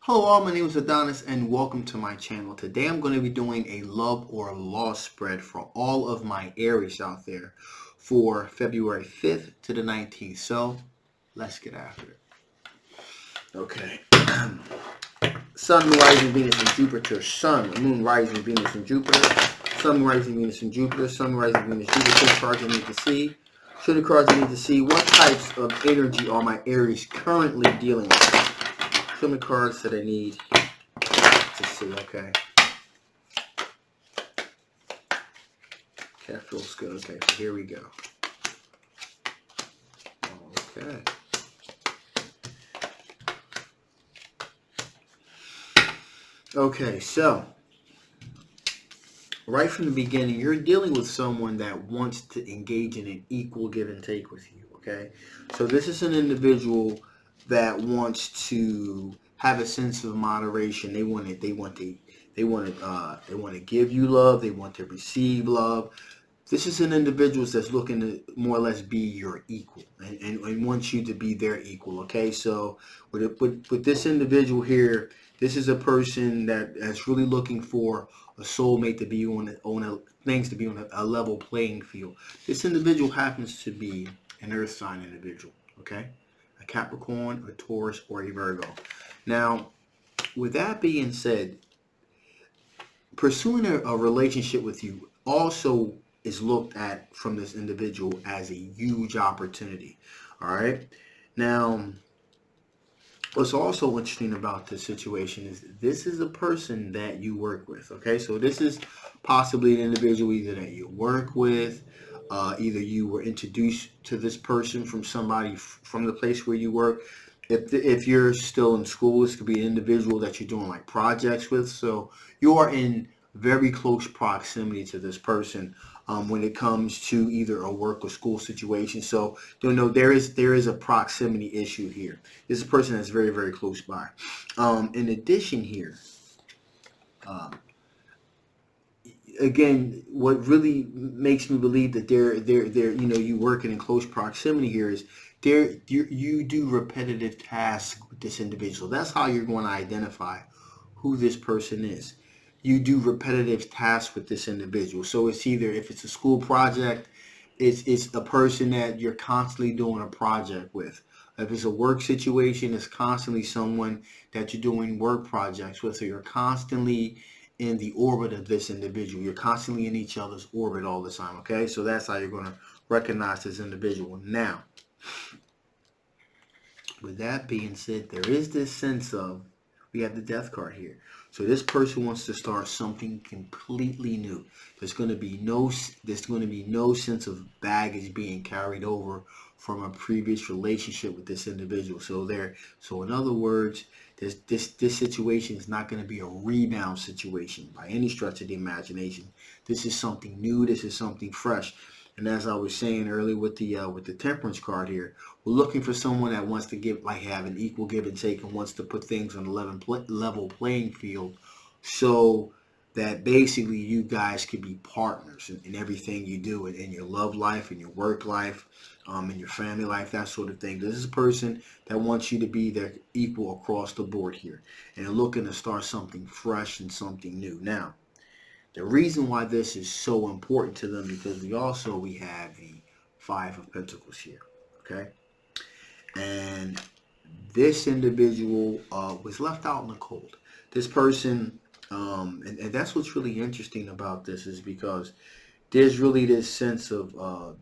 Hello all, my name is Adonis and welcome to my channel. Today I'm going to be doing a love or loss spread for all of my Aries out there for February 5th to the 19th. So let's get after it. Okay. Sun, rising Venus and Jupiter. Sun, Moon, rising Venus and Jupiter. Sun, rising Venus and Jupiter. Sun, rising Venus and Jupiter. Show the cards I need to see. Show the cards I need to see. What types of energy are my Aries currently dealing with? Show me cards that I need to see. Okay, that feels good. Okay, so here we go. Okay. Okay, so right from the beginning, you're dealing with someone that wants to engage in an equal give and take with you. Okay, so this is an individual that wants to have a sense of moderation. They want to give you love. They want to receive love. This is an individual that's looking to more or less be your equal and wants you to be their equal. Okay, so with this individual here, this is a person that's really looking for a soulmate to be on a level playing field. This individual happens to be an earth sign individual. Okay, a Capricorn, a Taurus, or a Virgo. Now, with that being said, pursuing a relationship with you also is looked at from this individual as a huge opportunity. All right. Now, what's also interesting about this situation is this is a person that you work with. Okay, so this is possibly an individual either that you work with, either you were introduced to this person from somebody from the place where you work. If you're still in school, this could be an individual that you're doing like projects with. So you are in very close proximity to this person when it comes to either a work or school situation. So there is a proximity issue here. This is a person that's very, very close by. In addition here, again, what really makes me believe that they're you working in close proximity here is you do repetitive tasks with this individual. That's how you're going to identify who this person is. You do repetitive tasks with this individual. So it's either, if it's a school project, it's a person that you're constantly doing a project with. If it's a work situation, it's constantly someone that you're doing work projects with. So you're constantly in the orbit of this individual. You're constantly in each other's orbit all the time. Okay, so that's how you're going to recognize this individual. Now, with that being said, there is this sense of, we have the death card here. So this person wants to start something completely new. There's going to be no sense of baggage being carried over from a previous relationship with this individual. So in other words, this situation is not going to be a rebound situation by any stretch of the imagination. This is something new. This is something fresh. And as I was saying earlier with the Temperance card here, we're looking for someone that wants to have an equal give and take and wants to put things on a level playing field, so that basically you guys could be partners in everything you do, in your love life, in your work life, in your family life, that sort of thing. This is a person that wants you to be their equal across the board here, and they're looking to start something fresh and something new. Now, the reason why this is so important to them, because we have the Five of Pentacles here, okay? And this individual was left out in the cold. This person, and that's what's really interesting about this, is because there's really this sense of a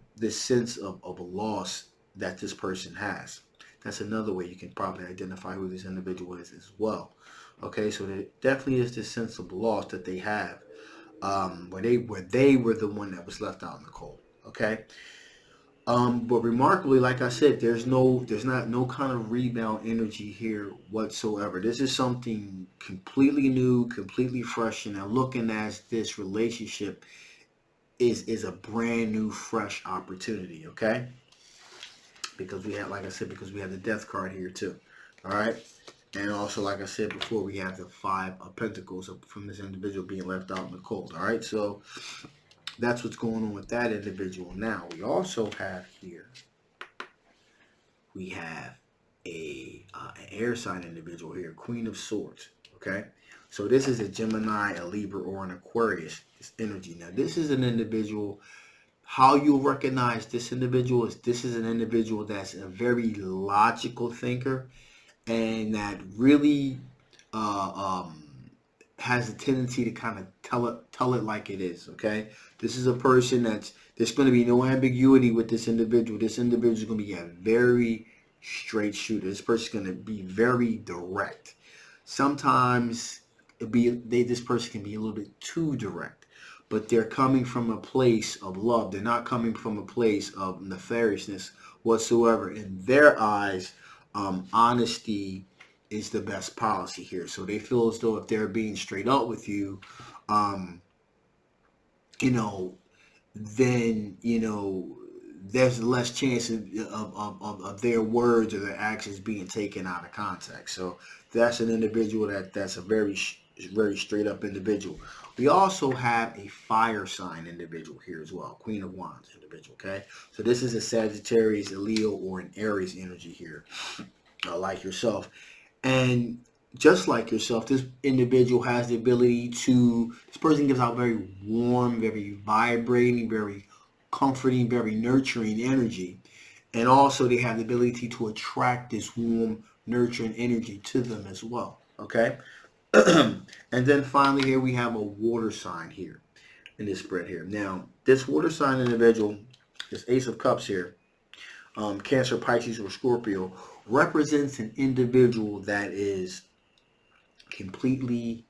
loss that this person has. That's another way you can probably identify who this individual is as well. Okay, so there definitely is this sense of loss that they have, where they were the one that was left out in the cold. Okay. But remarkably, like I said, there's not no kind of rebound energy here whatsoever. This is something completely new, completely fresh, and I'm looking at this relationship is a brand new, fresh opportunity. Okay, because we have, like I said, because we have the Death card here too. All right, and also, like I said before, we have the Five of Pentacles from this individual being left out in the cold. All right, so that's what's going on with that individual. Now, we also have here, we have an air sign individual here, Queen of Swords. Okay, so this is a Gemini, a Libra, or an Aquarius. This energy. Now, this is an individual. How you'll recognize this individual is this is an individual that's a very logical thinker and that really has a tendency to kind of tell it like it is. Okay, this is a person there's going to be no ambiguity with this individual. This individual is going to be a very straight shooter. This person's going to be very direct. Sometimes this person can be a little bit too direct, but they're coming from a place of love. They're not coming from a place of nefariousness whatsoever. In their eyes, honesty is the best policy here. So they feel as though if they're being straight up with you, you know, then, you know, there's less chance of their words or their actions being taken out of context. So that's an individual that's a very straight up individual. We also have a fire sign individual here as well, Queen of Wands individual. Okay, so this is a Sagittarius, a Leo, or an Aries energy here, like yourself. And just like yourself, this individual has the ability this person gives out very warm, very vibrating, very comforting, very nurturing energy. And also they have the ability to attract this warm, nurturing energy to them as well. Okay. And then finally here we have a water sign here in this spread here. Now, this water sign individual, this Ace of Cups here, Cancer, Pisces, or Scorpio, represents an individual that is completely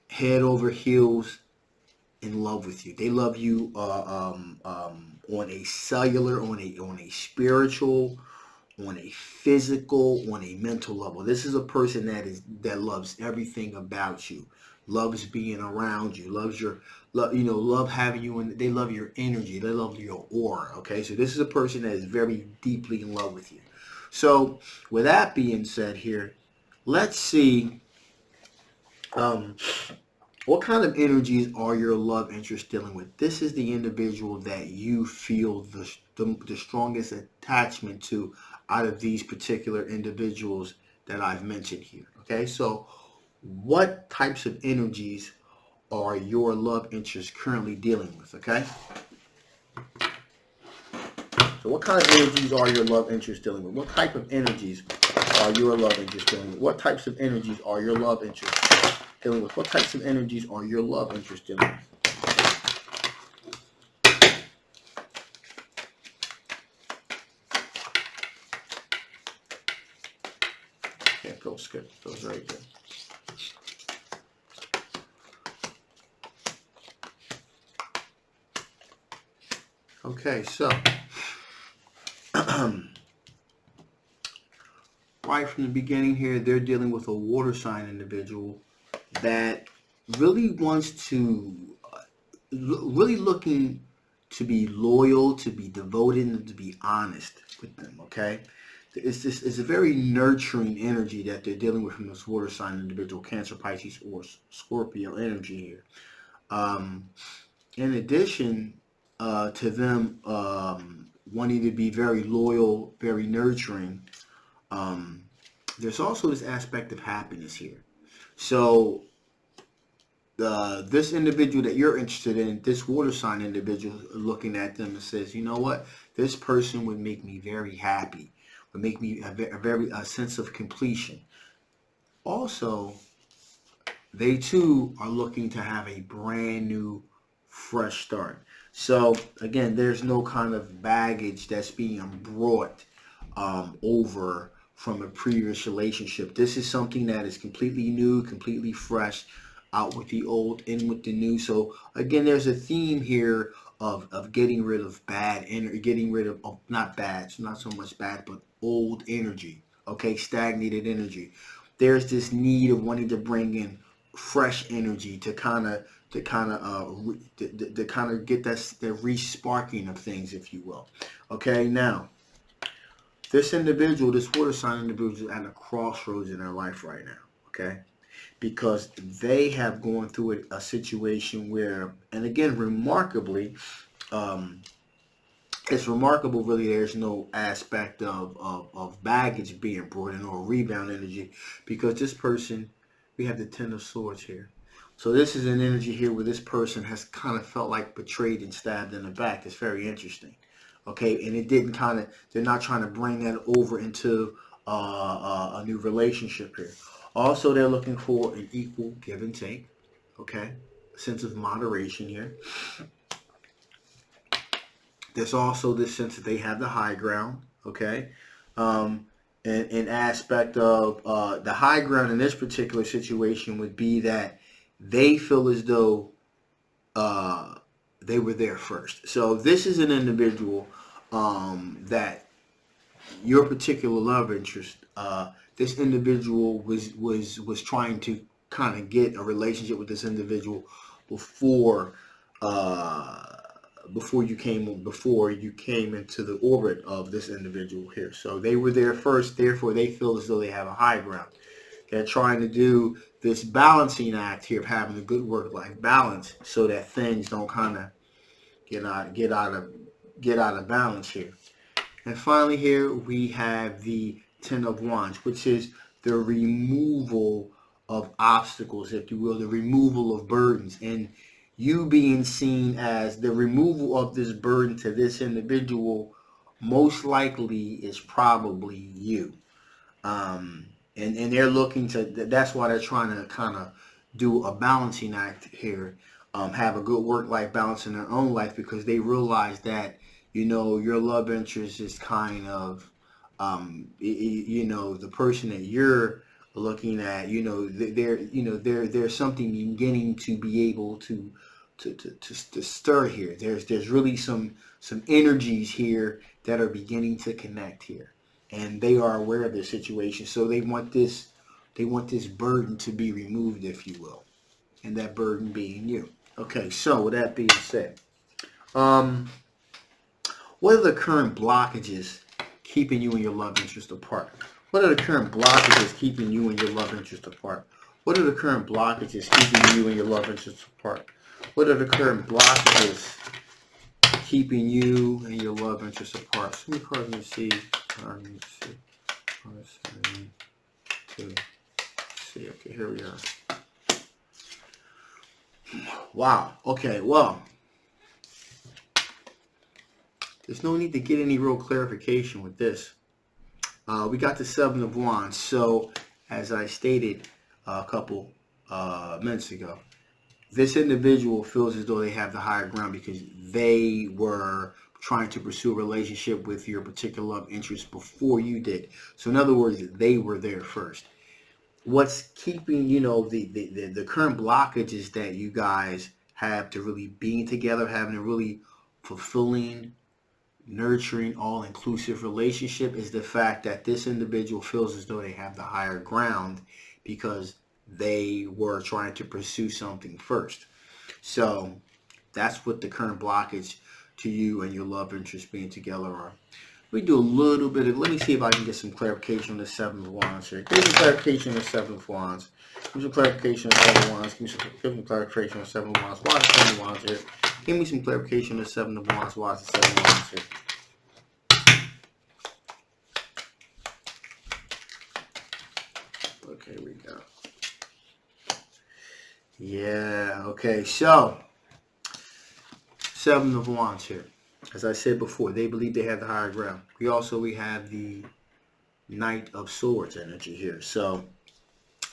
head over heels in love with you. They love you on a cellular, on a spiritual, on a physical, on a mental level. This is a person that loves everything about you, loves being around you, love having you, and they love your energy, they love your aura. Okay, so this is a person that is very deeply in love with you. So with that being said here, let's see what kind of energies are your love interest dealing with. This is the individual that you feel the strongest attachment to out of these particular individuals that I've mentioned here. Okay, so what types of energies are your love interests currently dealing with? Okay, so what kind of energies are your love interests dealing with? What type of energies are your love interests dealing with? What types of energies are your love interests dealing with? What types of energies are your love interests dealing with? Can't go skip those right there. Okay, so right from the beginning here, they're dealing with a water sign individual that really wants to, really looking to be loyal, to be devoted, and to be honest with them. Okay, it's a very nurturing energy that they're dealing with from this water sign individual, Cancer, Pisces, or Scorpio energy here. In addition to them wanting to be very loyal, very nurturing, there's also this aspect of happiness here. So this individual that you're interested in, this water sign individual, looking at them and says, you know what, this person would make me very happy, would make me a sense of completion. Also, they too are looking to have a brand new, fresh start. So again, there's no kind of baggage that's being brought over from a previous relationship. This is something that is completely new, completely fresh, out with the old, in with the new. So again, there's a theme here of getting rid of bad energy, getting rid of, not bad, it's not so much bad, but old energy, okay, stagnated energy. There's this need of wanting to bring in fresh energy to kind of get the re-sparking of things, if you will. Okay, now this individual, this water sign individual, is at a crossroads in their life right now. Okay, because they have gone through a situation where, and again, remarkably, it's remarkable, really. There's no aspect of baggage being brought in or rebound energy, because this person, we have the Ten of Swords here. So this is an energy here where this person has kind of felt like betrayed and stabbed in the back. It's very interesting. Okay, and it didn't kind of, they're not trying to bring that over into a new relationship here. Also, they're looking for an equal give and take. Okay, a sense of moderation here. There's also this sense that they have the high ground, okay? An aspect of the high ground in this particular situation would be that they feel as though they were there first. So this is an individual that your particular love interest, this individual was trying to kind of get a relationship with this individual before uh, before you came into the orbit of this individual here. So they were there first, therefore they feel as though they have a high ground. They're trying to do this balancing act here of having a good work-life balance so that things don't kind of get out of balance here. And finally here we have the Ten of Wands, which is the removal of obstacles, if you will, the removal of burdens, and you being seen as the removal of this burden to this individual most likely is probably you. And they're looking to, that's why they're trying to kind of do a balancing act here, have a good work-life balance in their own life, because they realize that, you know, your love interest is kind of, you know, the person that you're looking at, you know, there's something beginning to be able to stir here. There's really some energies here that are beginning to connect here, and they are aware of their situation. So they want this burden to be removed, if you will, and that burden being you. Okay, so with that being said, um, what are the current blockages keeping you and your love interest apart? What are the current blockages keeping you and your love interest apart? What are the current blockages keeping you and your love interest apart? What are the current blockages keeping you and your love interest apart? So many cards, let me see. Okay, here we are. Wow. Okay, well, there's no need to get any real clarification with this. We got the Seven of Wands. So, as I stated a couple minutes ago, this individual feels as though they have the higher ground because they were trying to pursue a relationship with your particular love interest before you did. So, in other words, they were there first. What's keeping, you know, the current blockages that you guys have to really being together, having a really fulfilling, nurturing, all-inclusive relationship is the fact that this individual feels as though they have the higher ground because they were trying to pursue something first. So that's what the current blockage to you and your love interest being together are. We do a little bit of, let me see if I can get some clarification on the Seven of Wands here. Give me some clarification on the Seven of Wands. Give me some clarification on the Seven of Wands. Give me some clarification on the Seven of Wands. Why the Seven of Wands here? Give me some clarification on the Seven of Wands. Why is the Seven of Wands here? Okay, we go. Yeah, okay, so Seven of Wands here. As I said before, they believe they have the higher ground. We have the Knight of Swords energy here. So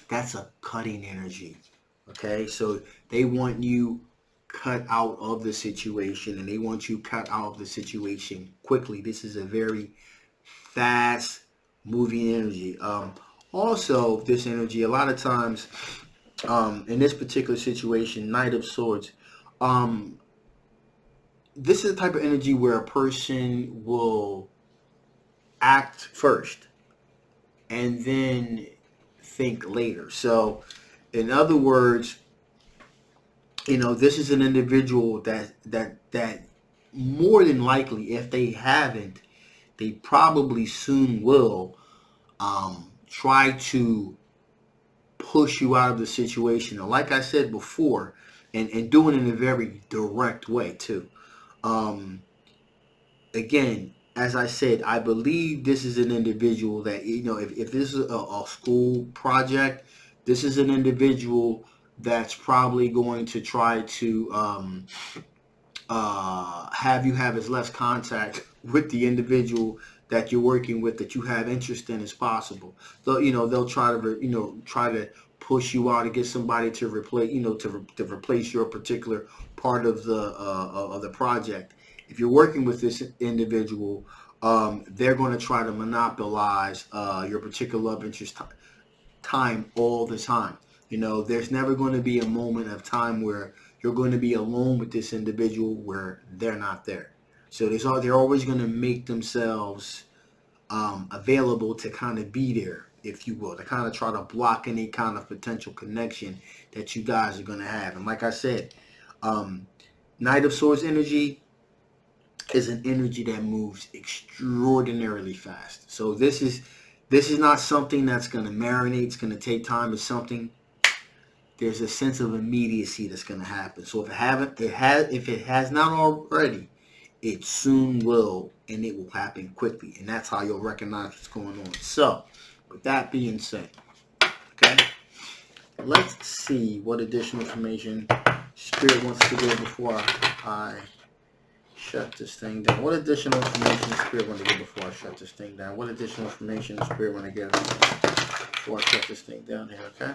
that's a cutting energy. Okay, so they want you cut out of the situation, and they want you cut out of the situation quickly. This is a very fast moving energy. Also, this energy, a lot of times, in this particular situation, Knight of Swords, this is the type of energy where a person will act first and then think later. So, in other words, you know, this is an individual that more than likely, if they haven't, they probably soon will try to push you out of the situation. And like I said before, and doing it in a very direct way too. again, as I said, I believe this is an individual that, if this is a school project, this is an individual that's probably going to try to have you have as less contact with the individual that you're working with, that you have interest in, as possible. So, they'll try to try to push you out to get somebody to replace, to replace your particular part of the project. If you're working with this individual, they're going to try to monopolize your particular love interest time all the time. There's never going to be a moment of time where you're going to be alone with this individual where they're not there. So they're always going to make themselves available to kind of be there, if you will, to kind of try to block any kind of potential connection that you guys are going to have. And like I said, Knight of Swords energy is an energy that moves extraordinarily fast. So this is not something that's going to marinate. It's going to take time. It's something. There's a sense of immediacy that's going to happen. So if it has not already, it soon will, and it will happen quickly. And that's how you'll recognize what's going on. So, with that being said, okay, let's see what additional information Spirit wants to give before I shut this thing down. What additional information Spirit want to give before I shut this thing down? What additional information does Spirit want to give before I shut this thing down here, okay?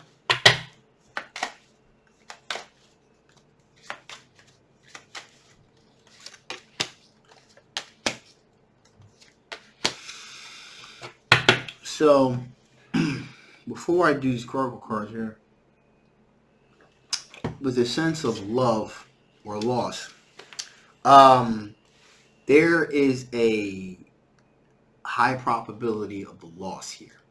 So, before I do these Oracle cards here, with a sense of love or loss, there is a high probability of a loss here.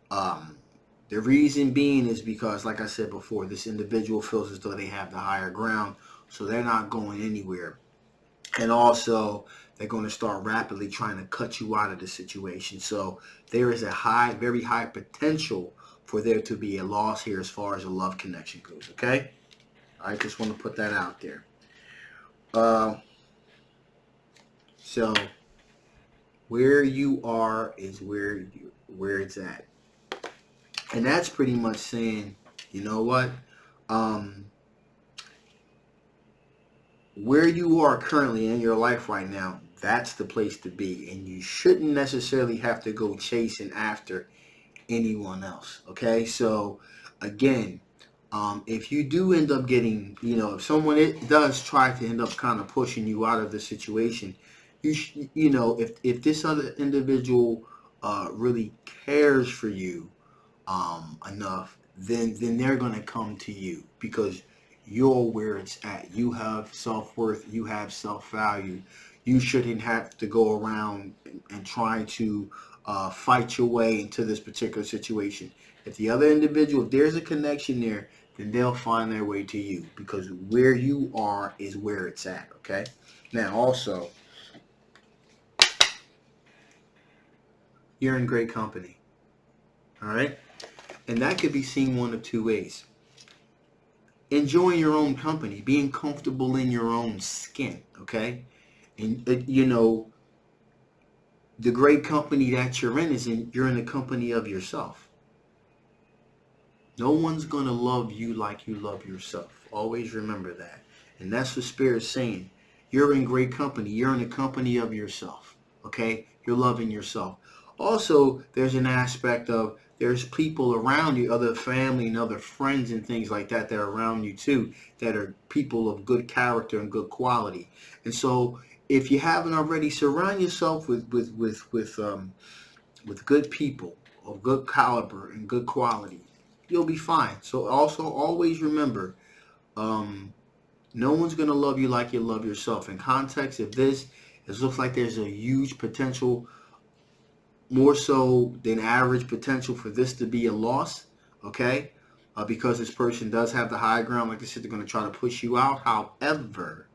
The reason being is because, like I said before, this individual feels as though they have the higher ground, so they're not going anywhere. And also, they're going to start rapidly trying to cut you out of the situation. So there is a very high potential for there to be a loss here as far as a love connection goes, okay? I just want to put that out there. So where you are is where it's at. And that's pretty much saying, you know what? Where you are currently in your life right now, that's the place to be. And you shouldn't necessarily have to go chasing after anyone else. Okay? So, again, if you do end up getting, if someone does try to end up kind of pushing you out of the situation, if this other individual really cares for you enough, then they're going to come to you, because you're where it's at. You have self-worth. You have self-value. You shouldn't have to go around and try to fight your way into this particular situation. If the other individual, if there's a connection there, then they'll find their way to you, because where you are is where it's at, okay? Now, also, you're in great company, all right? And that could be seen one of two ways. Enjoying your own company, being comfortable in your own skin, okay? And, the great company that you're in you're in the company of yourself. No one's going to love you like you love yourself. Always remember that. And that's what Spirit's saying. You're in great company. You're in the company of yourself, okay? You're loving yourself. Also, there's an aspect of there's people around you, other family and other friends and things like that are around you too, that are people of good character and good quality. And so, if you haven't already, surround yourself with good people of good caliber and good quality. You'll be fine. So also always remember, no one's gonna love you like you love yourself. In context of this, it looks like there's a huge potential, more so than average potential, for this to be a loss, okay? Because this person does have the high ground. Like I said, they're going to try to push you out. However,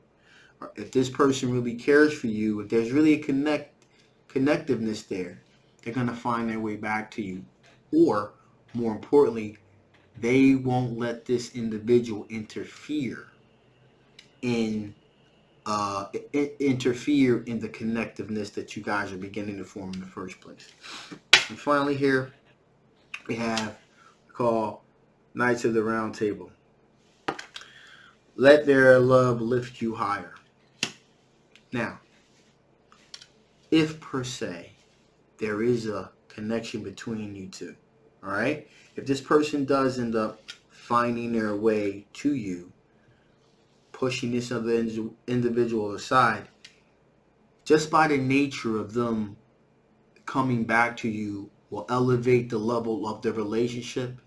if this person really cares for you, if there's really a connectiveness there, they're going to find their way back to you. Or, more importantly, they won't let this individual interfere in interfere in the connectiveness that you guys are beginning to form in the first place. And finally here, we have called Knights of the Round Table. Let their love lift you higher. Now, if per se, there is a connection between you two, all right? If this person does end up finding their way to you, pushing this other individual aside, just by the nature of them coming back to you will elevate the level of the relationship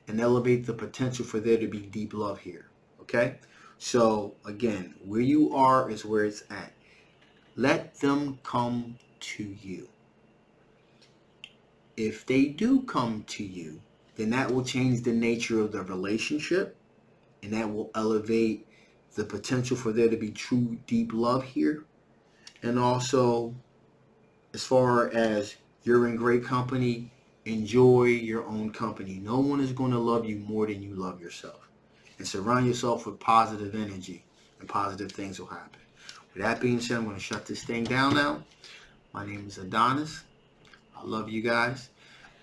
and elevate the potential for there to be deep love here, okay? So again, where you are is where it's at. Let them come to you. If they do come to you, then that will change the nature of the relationship, and that will elevate the potential for there to be true deep love here. And also, as far as you're in great company, enjoy your own company. No one is going to love you more than you love yourself. And surround yourself with positive energy, and positive things will happen. With that being said, I'm going to shut this thing down now. My name is Adonis. I love you guys.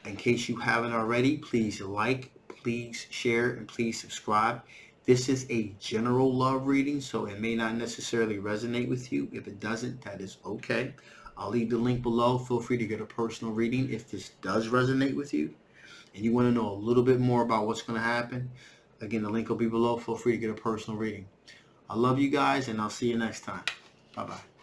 In case you haven't already, please like, please share, and please subscribe. This is a general love reading, so it may not necessarily resonate with you. If it doesn't, that is okay. I'll leave the link below. Feel free to get a personal reading if this does resonate with you and you want to know a little bit more about what's going to happen. Again, the link will be below. Feel free to get a personal reading. I love you guys, and I'll see you next time. Bye-bye.